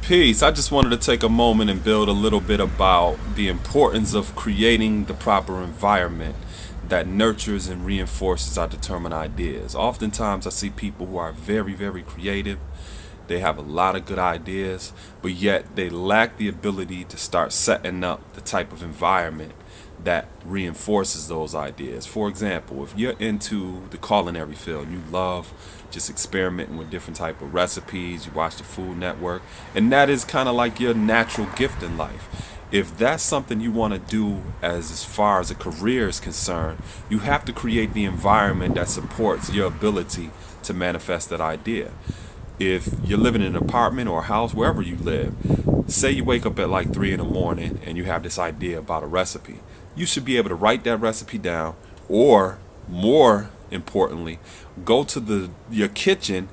Peace. I just wanted to take a moment and build a little bit about the importance of creating the proper environment that nurtures and reinforces our determined ideas. Oftentimes, I see people who are very, very creative. They have a lot of good ideas, but yet they lack the ability to start setting up the type of environment that reinforces those ideas. For example, if you're into the culinary field, you love just experimenting with different type of recipes, you watch the Food Network, and that is kind of like your natural gift in life. If that's something you want to do as far as a career is concerned, you have to create the environment that supports your ability to manifest that idea. If you're living in an apartment or a house, wherever you live, say you wake up at like 3 in the morning and you have this idea about a recipe, you should be able to write that recipe down, or more importantly, go to your kitchen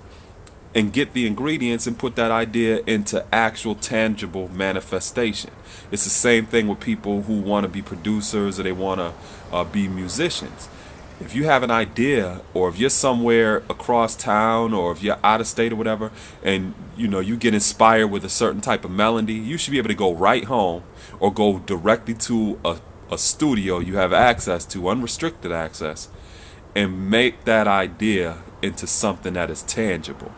and get the ingredients and put that idea into actual tangible manifestation. It's the same thing with people who want to be producers or they want to be musicians. If you have an idea, or if you're somewhere across town, or if you're out of state or whatever, and you get inspired with a certain type of melody, you should be able to go right home or go directly to a studio you have access to, unrestricted access, and make that idea into something that is tangible.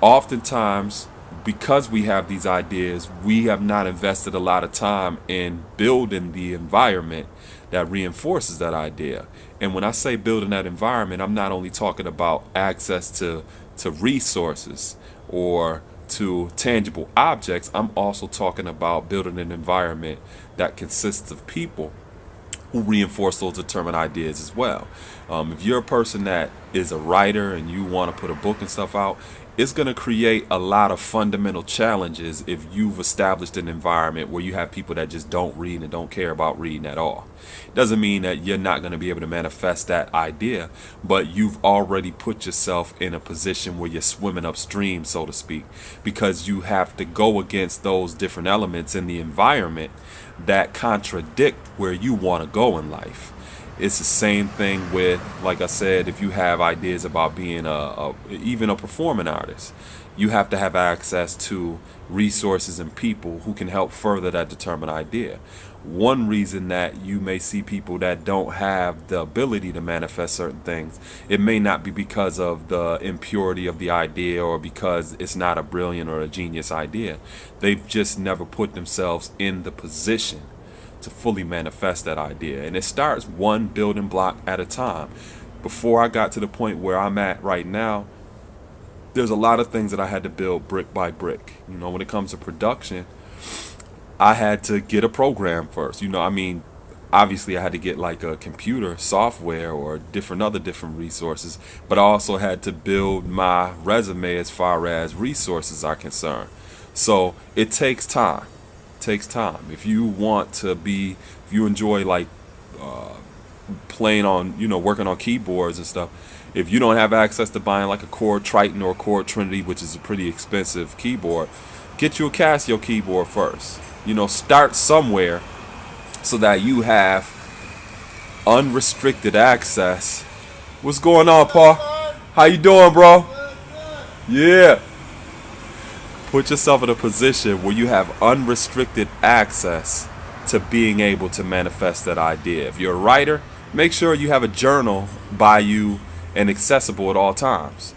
Oftentimes, because we have these ideas, we have not invested a lot of time in building the environment that reinforces that idea. And when I say building that environment, I'm not only talking about access to resources or to tangible objects. I'm also talking about building an environment that consists of people who reinforce those determined ideas as well. If you're a person that is a writer and you want to put a book and stuff out, it's going to create a lot of fundamental challenges if you've established an environment where you have people that just don't read and don't care about reading at all. It doesn't mean that you're not going to be able to manifest that idea, but you've already put yourself in a position where you're swimming upstream, so to speak, because you have to go against those different elements in the environment that contradict where you want to go in life. It's the same thing with, like I said, if you have ideas about being even a performing artist, you have to have access to resources and people who can help further that determined idea. One reason that you may see people that don't have the ability to manifest certain things, it may not be because of the impurity of the idea or because it's not a brilliant or a genius idea. They've just never put themselves in the position to fully manifest that idea. And it starts one building block at a time. Before I got to the point where I'm at right now, there's a lot of things that I had to build brick by brick. When it comes to production, I had to get a program first. Obviously I had to get like a computer software or different resources, but I also had to build my resume as far as resources are concerned. So it takes time. If you enjoy like playing on, working on keyboards and stuff, if you don't have access to buying like a Chord Triton or a Chord Trinity, which is a pretty expensive keyboard, get you a Casio keyboard first. Start somewhere so that you have unrestricted access. What's going on, Paul? How you doing, bro? Yeah. Put yourself in a position where you have unrestricted access to being able to manifest that idea. If you're a writer, make sure you have a journal by you and accessible at all times.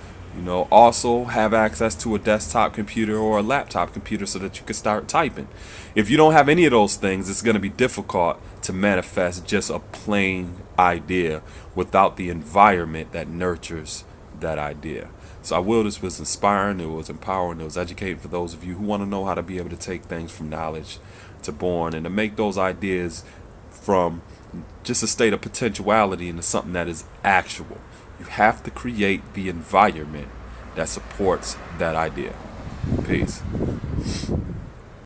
Also have access to a desktop computer or a laptop computer so that you can start typing. If you don't have any of those things, it's going to be difficult to manifest just a plain idea without the environment that nurtures that idea. So this was inspiring, it was empowering, it was educating for those of you who want to know how to be able to take things from knowledge to born and to make those ideas from just a state of potentiality into something that is actual. You have to create the environment that supports that idea. Peace.